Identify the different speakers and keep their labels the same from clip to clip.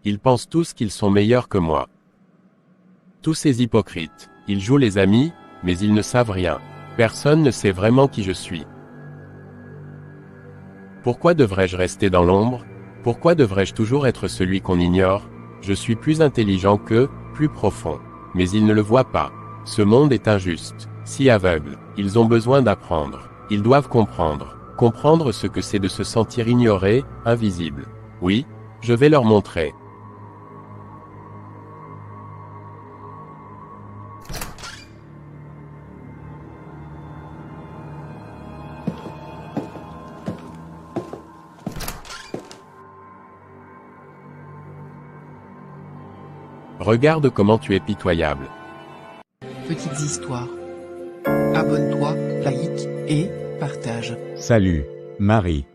Speaker 1: Ils pensent tous qu'ils sont meilleurs que moi. Tous ces hypocrites, ils jouent les amis, mais ils ne savent rien. Personne ne sait vraiment qui je suis. Pourquoi devrais-je rester dans l'ombre? Pourquoi devrais-je toujours être celui qu'on ignore? Je suis plus intelligent qu'eux, plus profond. Mais ils ne le voient pas. Ce monde est injuste, si aveugle. Ils ont besoin d'apprendre. Ils doivent comprendre. Comprendre ce que c'est de se sentir ignoré, invisible. Oui, je vais leur montrer. Regarde comment tu es pitoyable.
Speaker 2: Petites histoires. Abonne-toi, like et partage.
Speaker 3: Salut, Marie.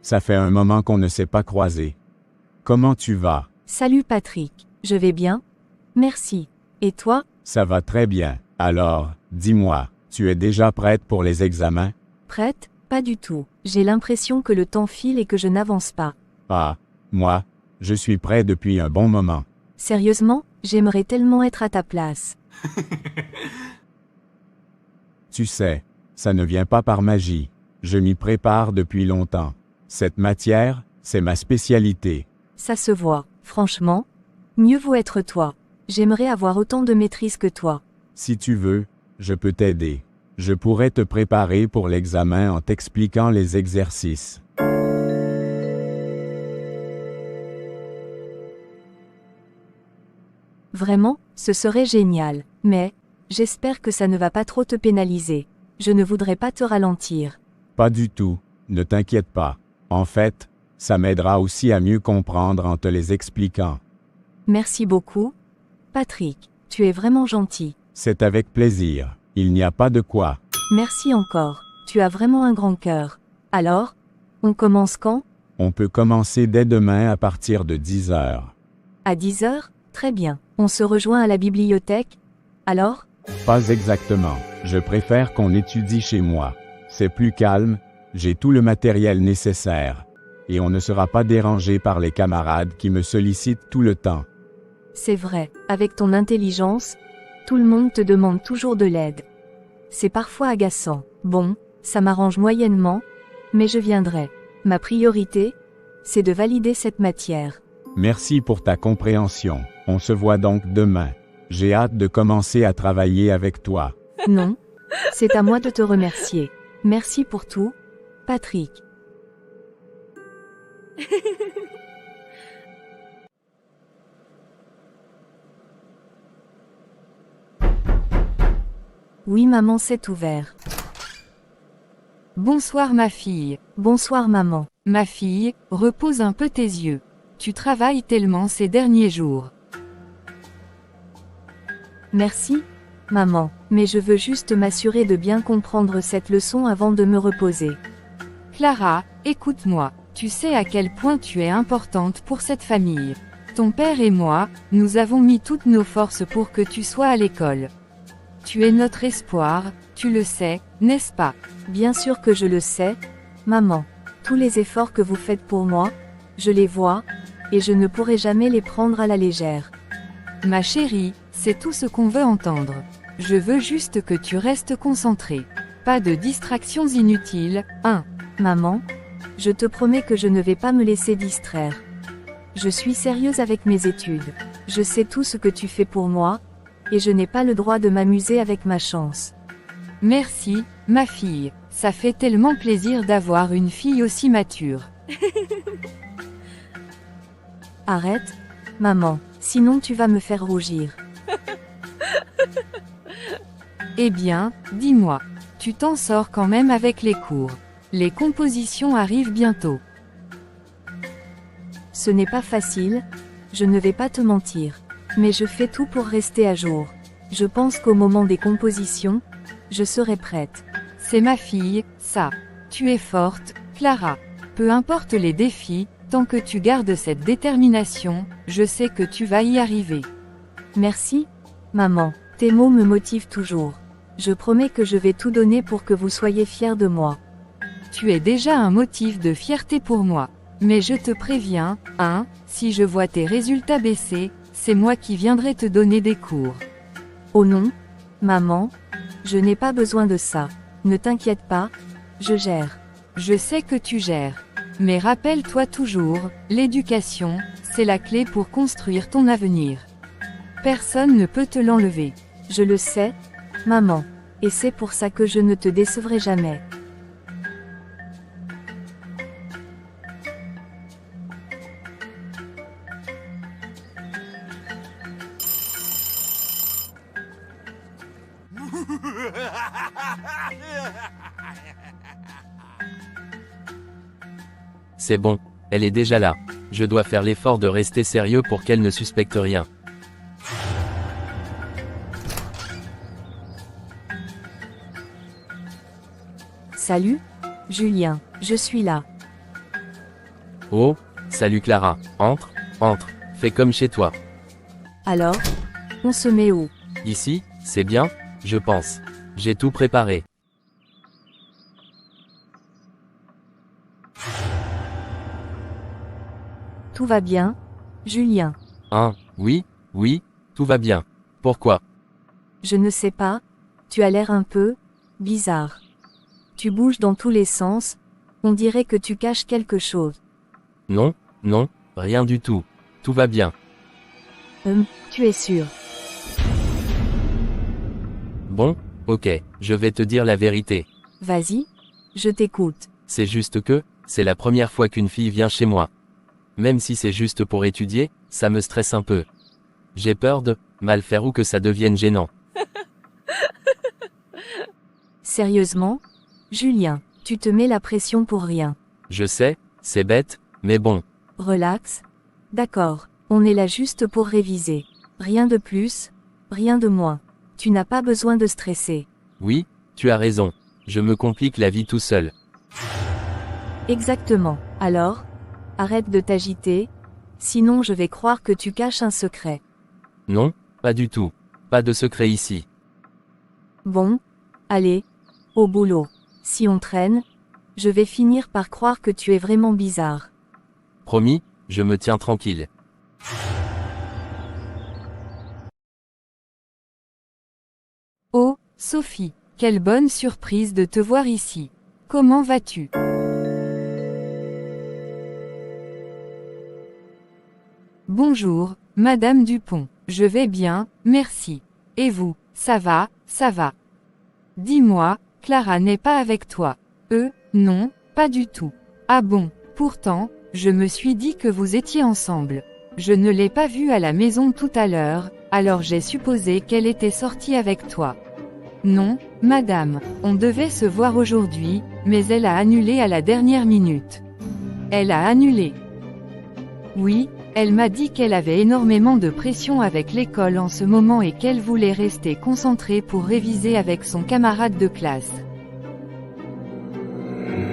Speaker 3: Ça fait un moment qu'on ne s'est pas croisés. Comment tu vas?
Speaker 4: Salut Patrick, je vais bien? Merci. Et toi?
Speaker 3: Ça va très bien. Alors, dis-moi, tu es déjà prête pour les examens?
Speaker 4: Prête? Pas du tout. J'ai l'impression que le temps file et que je n'avance pas.
Speaker 3: Ah, moi, je suis prêt depuis un bon moment.
Speaker 4: Sérieusement, j'aimerais tellement être à ta place.
Speaker 3: Tu sais, ça ne vient pas par magie. Je m'y prépare depuis longtemps. Cette matière, c'est ma spécialité.
Speaker 4: Ça se voit, franchement. Mieux vaut être toi. J'aimerais avoir autant de maîtrise que toi.
Speaker 3: Si tu veux, je peux t'aider. Je pourrais te préparer pour l'examen en t'expliquant les exercices.
Speaker 4: Vraiment, ce serait génial. Mais, j'espère que ça ne va pas trop te pénaliser. Je ne voudrais pas te ralentir.
Speaker 3: Pas du tout, ne t'inquiète pas. En fait, ça m'aidera aussi à mieux comprendre en te les expliquant.
Speaker 4: Merci beaucoup. Patrick, tu es vraiment gentil.
Speaker 3: C'est avec plaisir, il n'y a pas de quoi.
Speaker 4: Merci encore, tu as vraiment un grand cœur. Alors, on commence quand?
Speaker 3: On peut commencer dès demain à partir de 10 heures.
Speaker 4: À 10 heures? Très bien. On se rejoint à la bibliothèque? Alors?
Speaker 3: Pas exactement, je préfère qu'on étudie chez moi. C'est plus calme, j'ai tout le matériel nécessaire. Et on ne sera pas dérangé par les camarades qui me sollicitent tout le temps.
Speaker 4: C'est vrai, avec ton intelligence, tout le monde te demande toujours de l'aide. C'est parfois agaçant. Bon, ça m'arrange moyennement, mais je viendrai. Ma priorité, c'est de valider cette matière.
Speaker 3: Merci pour ta compréhension. On se voit donc demain. J'ai hâte de commencer à travailler avec toi.
Speaker 4: Non, c'est à moi de te remercier. Merci pour tout, Patrick. Oui maman, c'est ouvert.
Speaker 5: Bonsoir ma fille.
Speaker 4: Bonsoir maman.
Speaker 5: Ma fille, repose un peu tes yeux. Tu travailles tellement ces derniers jours.
Speaker 4: Merci, maman, mais je veux juste m'assurer de bien comprendre cette leçon avant de me reposer.
Speaker 5: Clara, écoute-moi. Tu sais à quel point tu es importante pour cette famille. Ton père et moi, nous avons mis toutes nos forces pour que tu sois à l'école. Tu es notre espoir, tu le sais, n'est-ce pas?
Speaker 4: Bien sûr que je le sais, maman. Tous les efforts que vous faites pour moi, je les vois, et je ne pourrai jamais les prendre à la légère.
Speaker 5: Ma chérie, c'est tout ce qu'on veut entendre. Je veux juste que tu restes concentrée. Pas de distractions inutiles, hein.
Speaker 4: Maman, je te promets que je ne vais pas me laisser distraire. Je suis sérieuse avec mes études. Je sais tout ce que tu fais pour moi, et je n'ai pas le droit de m'amuser avec ma chance.
Speaker 5: Merci, ma fille. Ça fait tellement plaisir d'avoir une fille aussi mature.
Speaker 4: Arrête, maman, sinon tu vas me faire rougir.
Speaker 5: Eh bien, dis-moi, tu t'en sors quand même avec les cours. Les compositions arrivent bientôt.
Speaker 4: Ce n'est pas facile, je ne vais pas te mentir. Mais je fais tout pour rester à jour. Je pense qu'au moment des compositions, je serai prête.
Speaker 5: C'est ma fille, ça. Tu es forte, Clara. Peu importe les défis, tant que tu gardes cette détermination, je sais que tu vas y arriver.
Speaker 4: Merci, maman. Tes mots me motivent toujours. Je promets que je vais tout donner pour que vous soyez fiers de moi.
Speaker 5: Tu es déjà un motif de fierté pour moi. Mais je te préviens, si je vois tes résultats baisser, c'est moi qui viendrai te donner des cours.
Speaker 4: Oh non, maman, je n'ai pas besoin de ça. Ne t'inquiète pas, je gère.
Speaker 5: Je sais que tu gères. Mais rappelle-toi toujours, l'éducation, c'est la clé pour construire ton avenir. Personne ne peut te l'enlever.
Speaker 4: Je le sais, maman. Et c'est pour ça que je ne te décevrai jamais.
Speaker 6: C'est bon, elle est déjà là. Je dois faire l'effort de rester sérieux pour qu'elle ne suspecte rien.
Speaker 4: Salut, Julien, je suis là.
Speaker 6: Oh, salut Clara, entre, fais comme chez toi.
Speaker 4: Alors, on se met où?
Speaker 6: Ici, c'est bien, je pense. J'ai tout préparé.
Speaker 4: Tout va bien, Julien?
Speaker 6: Oui, tout va bien. Pourquoi?
Speaker 4: Je ne sais pas, tu as l'air un peu bizarre. Tu bouges dans tous les sens, on dirait que tu caches quelque chose.
Speaker 6: Non, rien du tout. Tout va bien.
Speaker 4: Tu es sûr?
Speaker 6: Bon, ok, je vais te dire la vérité.
Speaker 4: Vas-y, je t'écoute.
Speaker 6: C'est juste que, c'est la première fois qu'une fille vient chez moi. Même si c'est juste pour étudier, ça me stresse un peu. J'ai peur de mal faire ou que ça devienne gênant.
Speaker 4: Sérieusement, Julien, tu te mets la pression pour rien.
Speaker 6: Je sais, c'est bête, mais bon.
Speaker 4: Relax. D'accord, on est là juste pour réviser. Rien de plus, rien de moins. Tu n'as pas besoin de stresser.
Speaker 6: Oui, tu as raison. Je me complique la vie tout seul.
Speaker 4: Exactement. Alors, arrête de t'agiter, sinon je vais croire que tu caches un secret.
Speaker 6: Non, pas du tout. Pas de secret ici.
Speaker 4: Bon, allez, au boulot. Si on traîne, je vais finir par croire que tu es vraiment bizarre.
Speaker 6: Promis, je me tiens tranquille.
Speaker 5: Oh, Sophie, quelle bonne surprise de te voir ici. Comment vas-tu? Bonjour, Madame Dupont. Je vais bien, merci. Et vous, ça va, ça va. Dis-moi, Clara n'est pas avec toi. Non, pas du tout. Ah bon, pourtant, je me suis dit que vous étiez ensemble. Je ne l'ai pas vue à la maison tout à l'heure, alors j'ai supposé qu'elle était sortie avec toi. Non, madame, on devait se voir aujourd'hui, mais elle a annulé à la dernière minute. Elle a annulé. Oui, elle m'a dit qu'elle avait énormément de pression avec l'école en ce moment et qu'elle voulait rester concentrée pour réviser avec son camarade de classe.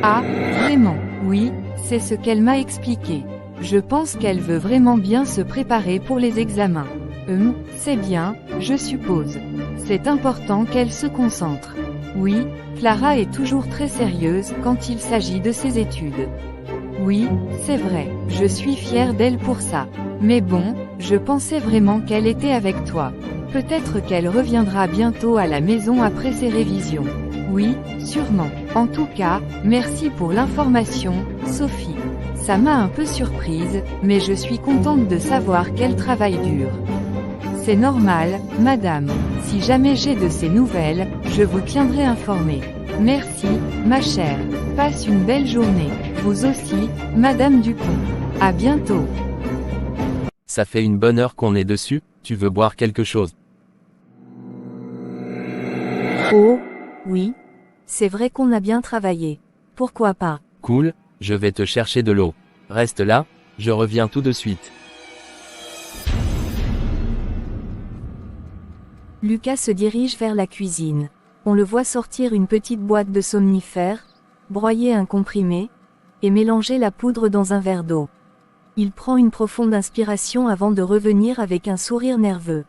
Speaker 5: Ah, vraiment, oui, c'est ce qu'elle m'a expliqué. Je pense qu'elle veut vraiment bien se préparer pour les examens. C'est bien, je suppose. C'est important qu'elle se concentre. Oui, Clara est toujours très sérieuse quand il s'agit de ses études. Oui, c'est vrai, je suis fière d'elle pour ça. Mais bon, je pensais vraiment qu'elle était avec toi. Peut-être qu'elle reviendra bientôt à la maison après ses révisions. Oui, sûrement. En tout cas, merci pour l'information, Sophie. Ça m'a un peu surprise, mais je suis contente de savoir qu'elle travaille dur. C'est normal, madame. Si jamais j'ai de ces nouvelles, je vous tiendrai informé. Merci, ma chère. Passe une belle journée. Vous aussi, Madame Dupont. À bientôt.
Speaker 6: Ça fait une bonne heure qu'on est dessus, tu veux boire quelque chose?
Speaker 4: Oh, oui. C'est vrai qu'on a bien travaillé. Pourquoi pas?
Speaker 6: Cool, je vais te chercher de l'eau. Reste là, je reviens tout de suite.
Speaker 4: Lucas se dirige vers la cuisine. On le voit sortir une petite boîte de somnifères, broyer un comprimé, et mélanger la poudre dans un verre d'eau. Il prend une profonde inspiration avant de revenir avec un sourire nerveux.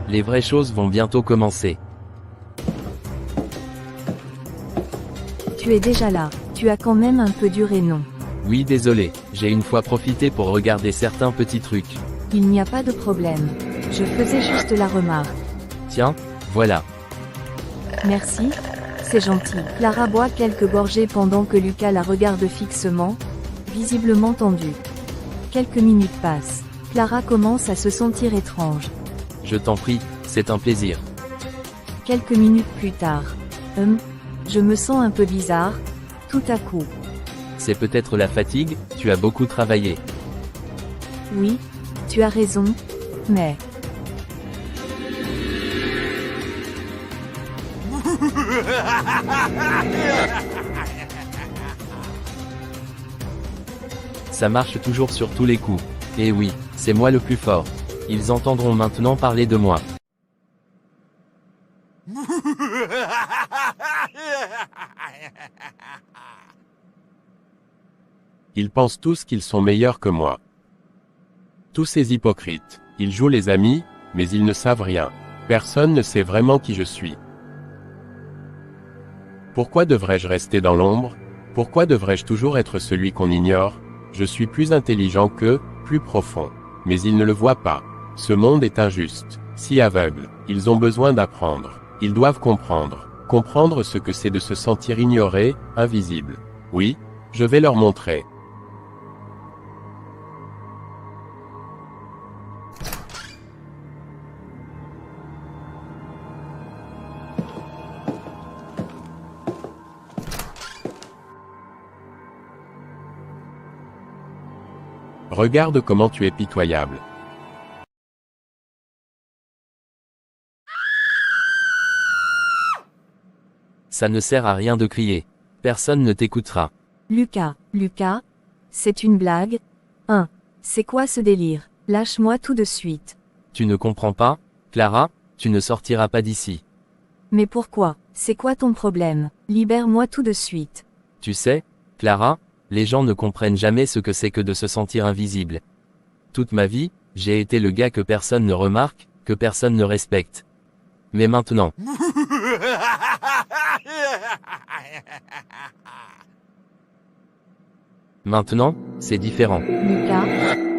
Speaker 6: Les vraies choses vont bientôt commencer.
Speaker 4: Tu es déjà là, tu as quand même un peu duré, non?
Speaker 6: Oui, désolé, j'ai une fois profité pour regarder certains petits trucs.
Speaker 4: Il n'y a pas de problème. Je faisais juste la remarque.
Speaker 6: Tiens, voilà.
Speaker 4: Merci, c'est gentil. Clara boit quelques gorgées pendant que Lucas la regarde fixement, visiblement tendue. Quelques minutes passent. Clara commence à se sentir étrange.
Speaker 6: Je t'en prie, c'est un plaisir.
Speaker 4: Quelques minutes plus tard. Je me sens un peu bizarre, tout à coup.
Speaker 6: C'est peut-être la fatigue, tu as beaucoup travaillé.
Speaker 4: Oui, tu as raison, mais...
Speaker 6: Ça marche toujours sur tous les coups. Et oui, c'est moi le plus fort. Ils entendront maintenant parler de moi.
Speaker 1: Ils pensent tous qu'ils sont meilleurs que moi. Tous ces hypocrites, ils jouent les amis, mais ils ne savent rien. Personne ne sait vraiment qui je suis. Pourquoi devrais-je rester dans l'ombre? Pourquoi devrais-je toujours être celui qu'on ignore? Je suis plus intelligent qu'eux, plus profond. Mais ils ne le voient pas. Ce monde est injuste, si aveugle. Ils ont besoin d'apprendre. Ils doivent comprendre. Comprendre ce que c'est de se sentir ignoré, invisible. Oui, je vais leur montrer. Regarde comment tu es pitoyable.
Speaker 6: Ça ne sert à rien de crier. Personne ne t'écoutera.
Speaker 4: Lucas, c'est une blague? C'est quoi ce délire? Lâche-moi tout de suite.
Speaker 6: Tu ne comprends pas, Clara? Tu ne sortiras pas d'ici.
Speaker 4: Mais pourquoi? C'est quoi ton problème? Libère-moi tout de suite.
Speaker 6: Tu sais, Clara, les gens ne comprennent jamais ce que c'est que de se sentir invisible. Toute ma vie, j'ai été le gars que personne ne remarque, que personne ne respecte. Mais maintenant... Maintenant, c'est différent.
Speaker 4: Lucas,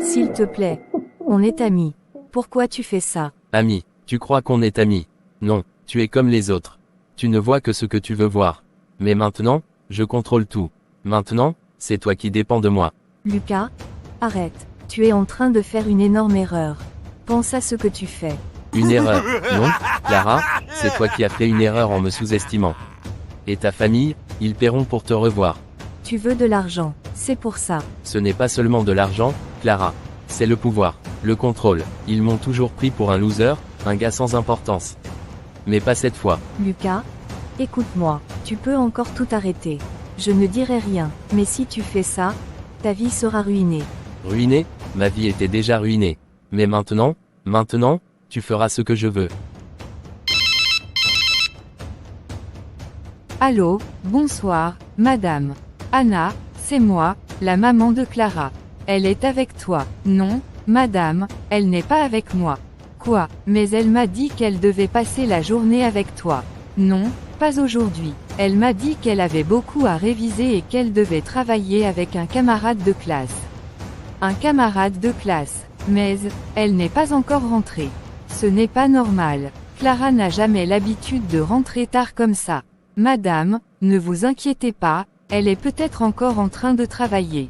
Speaker 4: s'il te plaît. On est amis. Pourquoi tu fais ça?
Speaker 6: Ami, tu crois qu'on est amis? Non, tu es comme les autres. Tu ne vois que ce que tu veux voir. Mais maintenant, je contrôle tout. Maintenant, c'est toi qui dépends de moi.
Speaker 4: Lucas, arrête. Tu es en train de faire une énorme erreur. Pense à ce que tu fais.
Speaker 6: Une erreur, non, Clara, c'est toi qui as fait une erreur en me sous-estimant. Et ta famille, ils paieront pour te revoir.
Speaker 4: Tu veux de l'argent, c'est pour ça.
Speaker 6: Ce n'est pas seulement de l'argent, Clara. C'est le pouvoir, le contrôle. Ils m'ont toujours pris pour un loser, un gars sans importance. Mais pas cette fois.
Speaker 4: Lucas, écoute-moi, tu peux encore tout arrêter. Je ne dirai rien, mais si tu fais ça, ta vie sera ruinée.
Speaker 6: Ruinée? Ma vie était déjà ruinée. Mais maintenant, tu feras ce que je veux.
Speaker 5: Allô, bonsoir, madame. Anna, c'est moi, la maman de Clara. Elle est avec toi. Non, madame, elle n'est pas avec moi. Quoi? Mais elle m'a dit qu'elle devait passer la journée avec toi. Non, pas aujourd'hui. Elle m'a dit qu'elle avait beaucoup à réviser et qu'elle devait travailler avec un camarade de classe. Un camarade de classe. Mais, elle n'est pas encore rentrée. Ce n'est pas normal. Clara n'a jamais l'habitude de rentrer tard comme ça. Madame, ne vous inquiétez pas, elle est peut-être encore en train de travailler.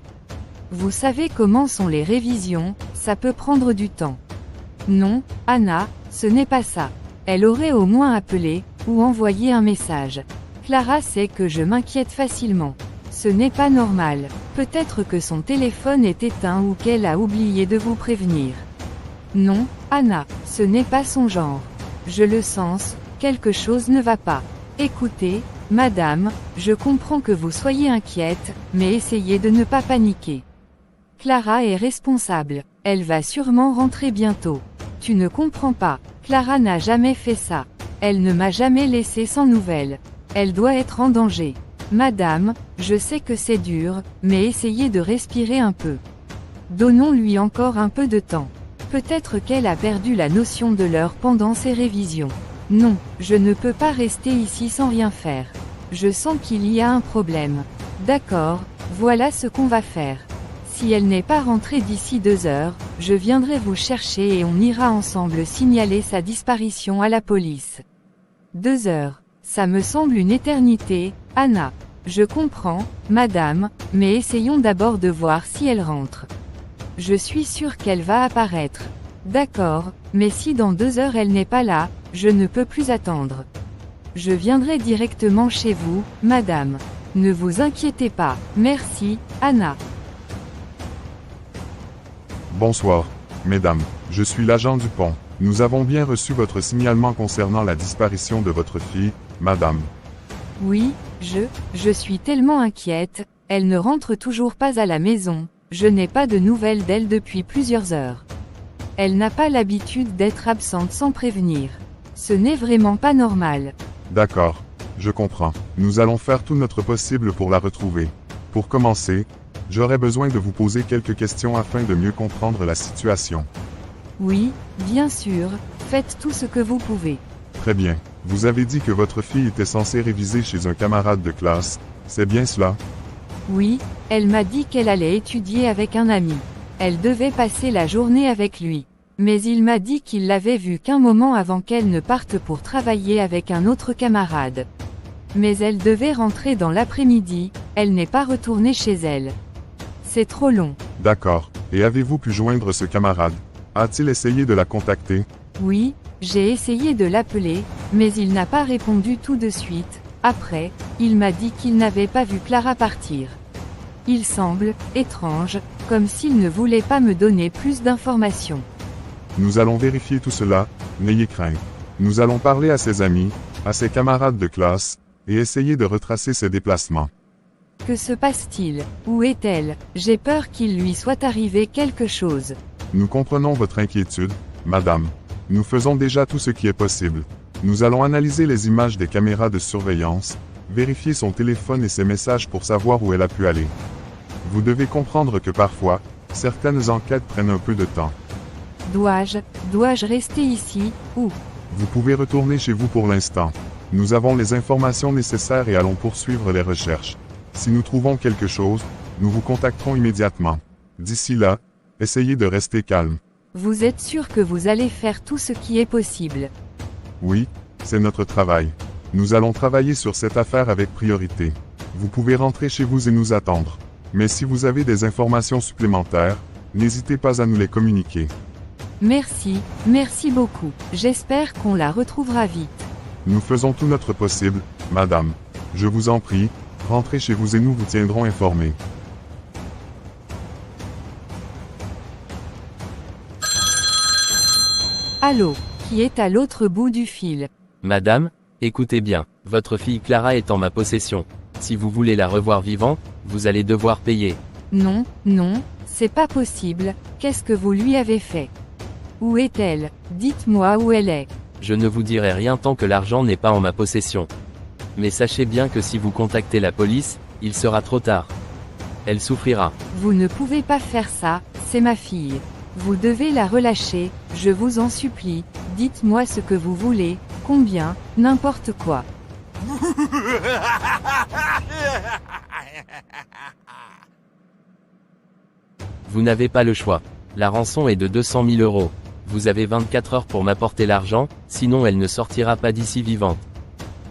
Speaker 5: Vous savez comment sont les révisions, ça peut prendre du temps. Non, Anna, ce n'est pas ça. Elle aurait au moins appelé, ou envoyé un message. Clara sait que je m'inquiète facilement. Ce n'est pas normal. Peut-être que son téléphone est éteint ou qu'elle a oublié de vous prévenir. Non, Anna, ce n'est pas son genre. Je le sens, quelque chose ne va pas. Écoutez, madame, je comprends que vous soyez inquiète, mais essayez de ne pas paniquer. Clara est responsable. Elle va sûrement rentrer bientôt. Tu ne comprends pas. Clara n'a jamais fait ça. Elle ne m'a jamais laissé sans nouvelles. Elle doit être en danger. Madame, je sais que c'est dur, mais essayez de respirer un peu. Donnons-lui encore un peu de temps. Peut-être qu'elle a perdu la notion de l'heure pendant ses révisions. Non, je ne peux pas rester ici sans rien faire. Je sens qu'il y a un problème. D'accord, voilà ce qu'on va faire. Si elle n'est pas rentrée d'ici 2 heures, je viendrai vous chercher et on ira ensemble signaler sa disparition à la police. 2 heures. Ça me semble une éternité, Anna. Je comprends, madame, mais essayons d'abord de voir si elle rentre. Je suis sûre qu'elle va apparaître. D'accord, mais si dans 2 heures elle n'est pas là, je ne peux plus attendre. Je viendrai directement chez vous, madame. Ne vous inquiétez pas. Merci, Anna.
Speaker 7: Bonsoir, mesdames. Je suis l'agent Dupont. Nous avons bien reçu votre signalement concernant la disparition de votre fille, madame.
Speaker 5: Oui, je suis tellement inquiète, elle ne rentre toujours pas à la maison, je n'ai pas de nouvelles d'elle depuis plusieurs heures. Elle n'a pas l'habitude d'être absente sans prévenir. Ce n'est vraiment pas normal.
Speaker 7: D'accord, je comprends. Nous allons faire tout notre possible pour la retrouver. Pour commencer, j'aurais besoin de vous poser quelques questions afin de mieux comprendre la situation.
Speaker 5: Oui, bien sûr, faites tout ce que vous pouvez.
Speaker 7: Très bien. Vous avez dit que votre fille était censée réviser chez un camarade de classe, c'est bien cela?
Speaker 5: Oui, elle m'a dit qu'elle allait étudier avec un ami. Elle devait passer la journée avec lui. Mais il m'a dit qu'il l'avait vue qu'un moment avant qu'elle ne parte pour travailler avec un autre camarade. Mais elle devait rentrer dans l'après-midi, elle n'est pas retournée chez elle. C'est trop long.
Speaker 7: D'accord. Et avez-vous pu joindre ce camarade? A-t-il essayé de la contacter?
Speaker 5: Oui, j'ai essayé de l'appeler, mais il n'a pas répondu tout de suite. Après, il m'a dit qu'il n'avait pas vu Clara partir. Il semble étrange, comme s'il ne voulait pas me donner plus d'informations.
Speaker 7: Nous allons vérifier tout cela, n'ayez crainte. Nous allons parler à ses amis, à ses camarades de classe, et essayer de retracer ses déplacements.
Speaker 5: Que se passe-t-il? Où est-elle? J'ai peur qu'il lui soit arrivé quelque chose.
Speaker 7: Nous comprenons votre inquiétude, madame. Nous faisons déjà tout ce qui est possible. Nous allons analyser les images des caméras de surveillance, vérifier son téléphone et ses messages pour savoir où elle a pu aller. Vous devez comprendre que parfois, certaines enquêtes prennent un peu de temps.
Speaker 5: Dois-je rester ici, ou?
Speaker 7: Vous pouvez retourner chez vous pour l'instant. Nous avons les informations nécessaires et allons poursuivre les recherches. Si nous trouvons quelque chose, nous vous contacterons immédiatement. D'ici là, essayez de rester calme.
Speaker 5: Vous êtes sûr que vous allez faire tout ce qui est possible?
Speaker 7: Oui, c'est notre travail. Nous allons travailler sur cette affaire avec priorité. Vous pouvez rentrer chez vous et nous attendre. Mais si vous avez des informations supplémentaires, n'hésitez pas à nous les communiquer.
Speaker 5: Merci beaucoup. J'espère qu'on la retrouvera vite.
Speaker 7: Nous faisons tout notre possible, madame. Je vous en prie, rentrez chez vous et nous vous tiendrons informés.
Speaker 5: Allô, qui est à l'autre bout du fil?
Speaker 6: Madame, écoutez bien, votre fille Clara est en ma possession. Si vous voulez la revoir vivante, vous allez devoir payer.
Speaker 5: Non, c'est pas possible, qu'est-ce que vous lui avez fait? Où est-elle? Dites-moi où elle est.
Speaker 6: Je ne vous dirai rien tant que l'argent n'est pas en ma possession. Mais sachez bien que si vous contactez la police, il sera trop tard. Elle souffrira.
Speaker 5: Vous ne pouvez pas faire ça, c'est ma fille. Vous devez la relâcher, je vous en supplie, dites-moi ce que vous voulez, combien, n'importe quoi.
Speaker 6: Vous n'avez pas le choix. La rançon est de 200 000 €. Vous avez 24 heures pour m'apporter l'argent, sinon elle ne sortira pas d'ici vivante.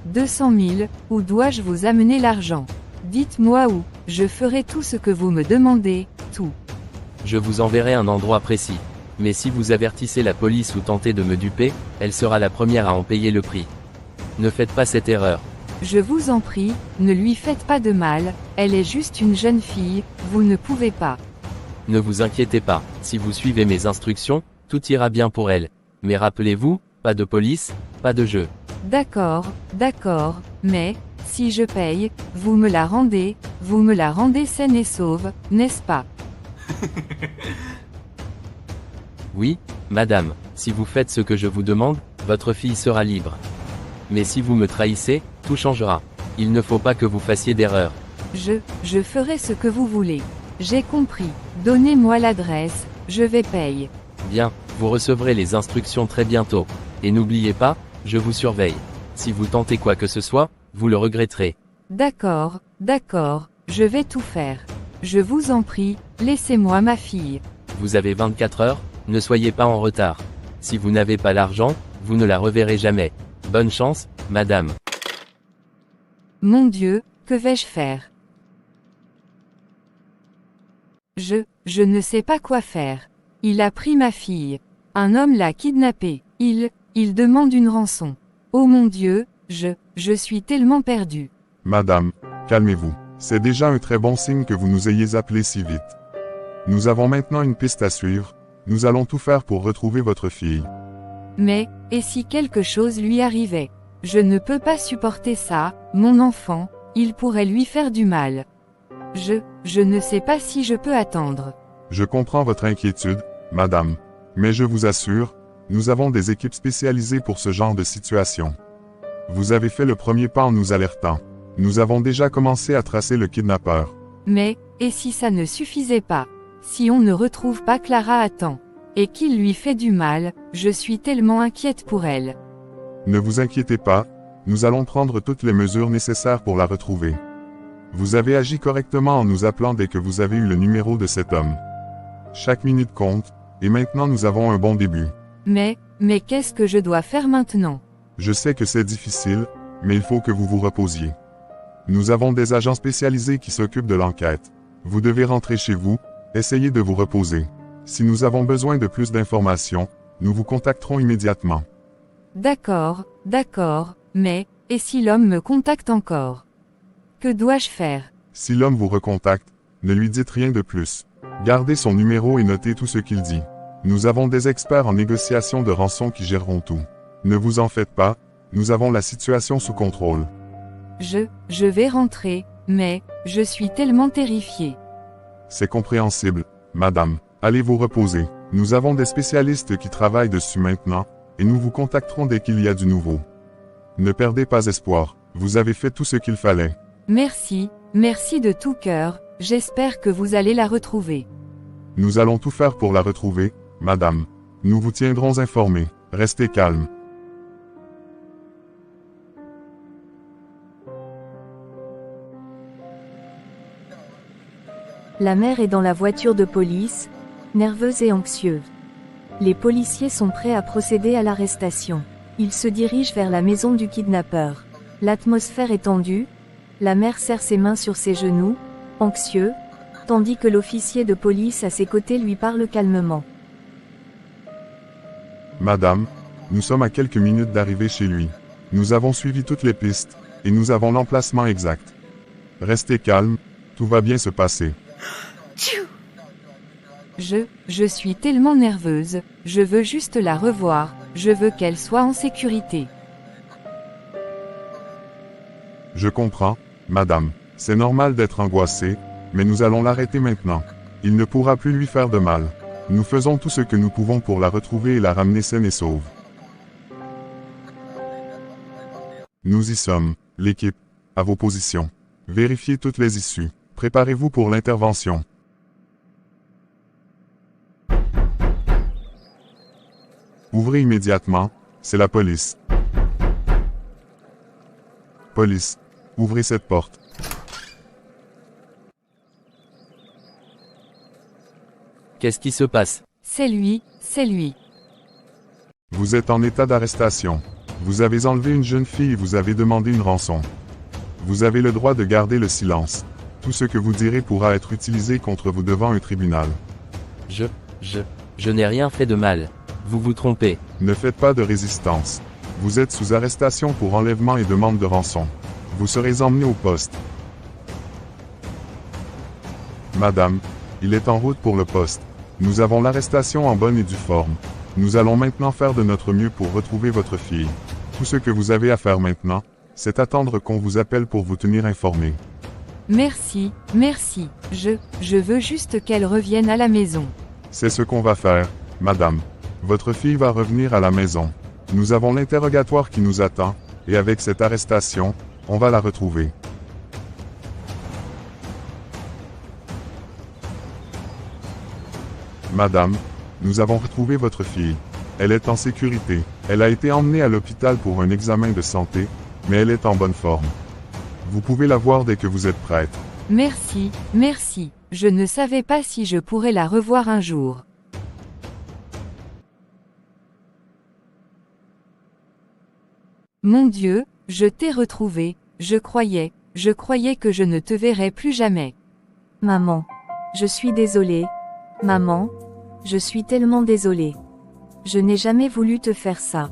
Speaker 5: 200 000, où dois-je vous amener l'argent? Dites-moi où, je ferai tout ce que vous me demandez, tout.
Speaker 6: Je vous enverrai un endroit précis. Mais si vous avertissez la police ou tentez de me duper, elle sera la première à en payer le prix. Ne faites pas cette erreur.
Speaker 5: Je vous en prie, ne lui faites pas de mal, elle est juste une jeune fille, vous ne pouvez pas.
Speaker 6: Ne vous inquiétez pas, si vous suivez mes instructions, tout ira bien pour elle. Mais rappelez-vous, pas de police, pas de jeu.
Speaker 5: D'accord, mais, si je paye, vous me la rendez saine et sauve, n'est-ce pas?
Speaker 6: Oui, madame, si vous faites ce que je vous demande, votre fille sera libre. Mais si vous me trahissez, tout changera. Il ne faut pas que vous fassiez d'erreur.
Speaker 5: Je ferai ce que vous voulez. J'ai compris. Donnez-moi l'adresse, je vais payer.
Speaker 6: Bien, Vous recevrez les instructions très bientôt. Et n'oubliez pas, je vous surveille. Si vous tentez quoi que ce soit, vous le regretterez.
Speaker 5: D'accord, d'accord, je vais tout faire. Je vous en prie, laissez-moi ma fille.
Speaker 6: Vous avez 24 heures, ne soyez pas en retard. Si vous n'avez pas l'argent, vous ne la reverrez jamais. Bonne chance, madame.
Speaker 5: Mon Dieu, que vais-je faire? Je ne sais pas quoi faire. Il a pris ma fille. Un homme l'a kidnappée. Il demande une rançon. Oh mon Dieu, je suis tellement perdu.
Speaker 7: Madame, calmez-vous. C'est déjà un très bon signe que vous nous ayez appelé si vite. Nous avons maintenant une piste à suivre. Nous allons tout faire pour retrouver votre fille.
Speaker 5: Mais, et si quelque chose lui arrivait? Je ne peux pas supporter ça, mon enfant, il pourrait lui faire du mal. Je ne sais pas si je peux attendre.
Speaker 7: Je comprends votre inquiétude, madame. Mais je vous assure, nous avons des équipes spécialisées pour ce genre de situation. Vous avez fait le premier pas en nous alertant. Nous avons déjà commencé à tracer le kidnappeur.
Speaker 5: Mais, et si ça ne suffisait pas? Si on ne retrouve pas Clara à temps, et qu'il lui fait du mal, je suis tellement inquiète pour elle.
Speaker 7: Ne vous inquiétez pas, nous allons prendre toutes les mesures nécessaires pour la retrouver. Vous avez agi correctement en nous appelant dès que vous avez eu le numéro de cet homme. Chaque minute compte, et maintenant nous avons un bon début.
Speaker 5: Mais qu'est-ce que je dois faire maintenant?
Speaker 7: Je sais que c'est difficile, mais il faut que vous vous reposiez. Nous avons des agents spécialisés qui s'occupent de l'enquête. Vous devez rentrer chez vous, essayez de vous reposer. Si nous avons besoin de plus d'informations, nous vous contacterons immédiatement.
Speaker 5: D'accord, mais, et si l'homme me contacte encore? Que dois-je faire?
Speaker 7: Si l'homme vous recontacte, ne lui dites rien de plus. Gardez son numéro et notez tout ce qu'il dit. Nous avons des experts en négociation de rançon qui géreront tout. Ne vous en faites pas, nous avons la situation sous contrôle.
Speaker 5: Je vais rentrer, mais, je suis tellement terrifiée.
Speaker 7: C'est compréhensible, madame. Allez vous reposer. Nous avons des spécialistes qui travaillent dessus maintenant, et nous vous contacterons dès qu'il y a du nouveau. Ne perdez pas espoir, vous avez fait tout ce qu'il fallait.
Speaker 5: Merci de tout cœur, j'espère que vous allez la retrouver.
Speaker 7: Nous allons tout faire pour la retrouver, madame. Nous vous tiendrons informés. Restez calme.
Speaker 4: La mère est dans la voiture de police, nerveuse et anxieuse. Les policiers sont prêts à procéder à l'arrestation. Ils se dirigent vers la maison du kidnappeur. L'atmosphère est tendue, la mère serre ses mains sur ses genoux, anxieux, tandis que l'officier de police à ses côtés lui parle calmement.
Speaker 7: Madame, nous sommes à quelques minutes d'arriver chez lui. Nous avons suivi toutes les pistes, et nous avons l'emplacement exact. Restez calme, tout va bien se passer.
Speaker 5: Je suis tellement nerveuse, je veux juste la revoir, je veux qu'elle soit en sécurité.
Speaker 7: Je comprends, madame. C'est normal d'être angoissée, mais nous allons l'arrêter maintenant. Il ne pourra plus lui faire de mal. Nous faisons tout ce que nous pouvons pour la retrouver et la ramener saine et sauve. Nous y sommes, l'équipe, à vos positions. Vérifiez toutes les issues. Préparez-vous pour l'intervention. Ouvrez immédiatement, c'est la police. Police, ouvrez cette porte.
Speaker 6: Qu'est-ce qui se passe?
Speaker 5: C'est lui.
Speaker 7: Vous êtes en état d'arrestation. Vous avez enlevé une jeune fille et vous avez demandé une rançon. Vous avez le droit de garder le silence. Tout ce que vous direz pourra être utilisé contre vous devant un tribunal.
Speaker 6: Je n'ai rien fait de mal. Vous vous trompez.
Speaker 7: Ne faites pas de résistance. Vous êtes sous arrestation pour enlèvement et demande de rançon. Vous serez emmené au poste. Madame, il est en route pour le poste. Nous avons l'arrestation en bonne et due forme. Nous allons maintenant faire de notre mieux pour retrouver votre fille. Tout ce que vous avez à faire maintenant, c'est attendre qu'on vous appelle pour vous tenir informé.
Speaker 5: Merci. Je veux juste qu'elle revienne à la maison.
Speaker 7: C'est ce qu'on va faire, madame. Votre fille va revenir à la maison. Nous avons l'interrogatoire qui nous attend, et avec cette arrestation, on va la retrouver. Madame, Nous avons retrouvé votre fille. Elle est en sécurité. Elle a été emmenée à l'hôpital pour un examen de santé, mais elle est en bonne forme. Vous pouvez la voir dès que vous êtes prête.
Speaker 5: Merci, merci. Je ne savais pas si je pourrais la revoir un jour. Mon Dieu, je t'ai retrouvé, je croyais que je ne te verrais plus jamais.
Speaker 4: Maman. Je suis désolée. Maman. Je suis tellement désolée. Je n'ai jamais voulu te faire ça.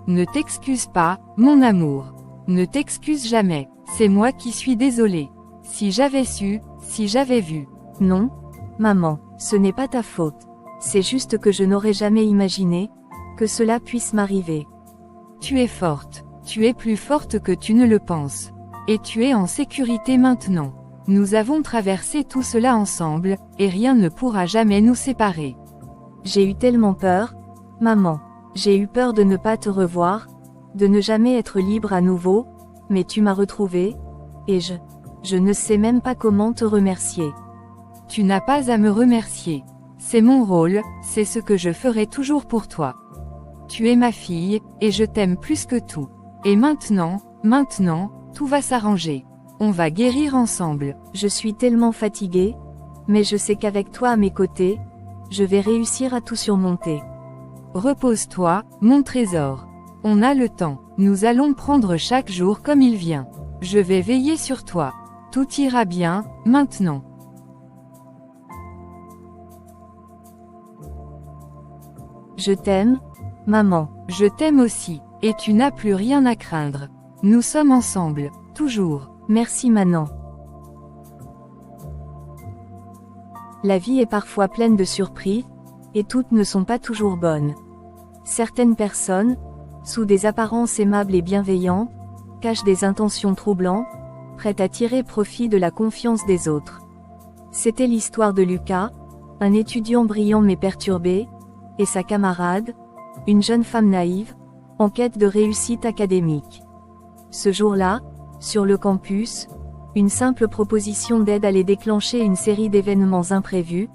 Speaker 5: Ne t'excuse pas, mon amour. Ne t'excuse jamais, c'est moi qui suis désolée. Si j'avais su, si j'avais vu.
Speaker 4: Non, maman, ce n'est pas ta faute. C'est juste que je n'aurais jamais imaginé que cela puisse m'arriver.
Speaker 5: Tu es forte. Tu es plus forte que tu ne le penses. Et tu es en sécurité maintenant. Nous avons traversé tout cela ensemble, et rien ne pourra jamais nous séparer.
Speaker 4: J'ai eu tellement peur, maman. J'ai eu peur de ne pas te revoir, de ne jamais être libre à nouveau, mais tu m'as retrouvée, et je ne sais même pas comment te remercier.
Speaker 5: Tu n'as pas à me remercier. C'est mon rôle, c'est ce que je ferai toujours pour toi. Tu es ma fille, et je t'aime plus que tout. Et maintenant, tout va s'arranger. On va guérir ensemble.
Speaker 4: Je suis tellement fatiguée, mais je sais qu'avec toi à mes côtés, je vais réussir à tout surmonter.
Speaker 5: Repose-toi, mon trésor. On a le temps. Nous allons prendre chaque jour comme il vient. Je vais veiller sur toi. Tout ira bien, maintenant.
Speaker 4: Je t'aime, maman.
Speaker 5: Je t'aime aussi, et tu n'as plus rien à craindre. Nous sommes ensemble, toujours.
Speaker 4: Merci Manon. La vie est parfois pleine de surprises, et toutes ne sont pas toujours bonnes. Certaines personnes, sous des apparences aimables et bienveillantes, cachent des intentions troublantes, prêtes à tirer profit de la confiance des autres. C'était l'histoire de Lucas, un étudiant brillant mais perturbé, et sa camarade, une jeune femme naïve, en quête de réussite académique. Ce jour-là, sur le campus, une simple proposition d'aide allait déclencher une série d'événements imprévus,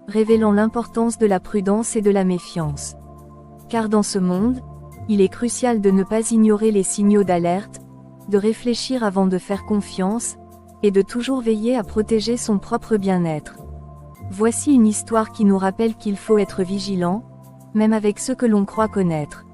Speaker 4: révélant l'importance de la prudence et de la méfiance. Car dans ce monde, il est crucial de ne pas ignorer les signaux d'alerte, de réfléchir avant de faire confiance, et de toujours veiller à protéger son propre bien-être. Voici une histoire qui nous rappelle qu'il faut être vigilant, même avec ceux que l'on croit connaître.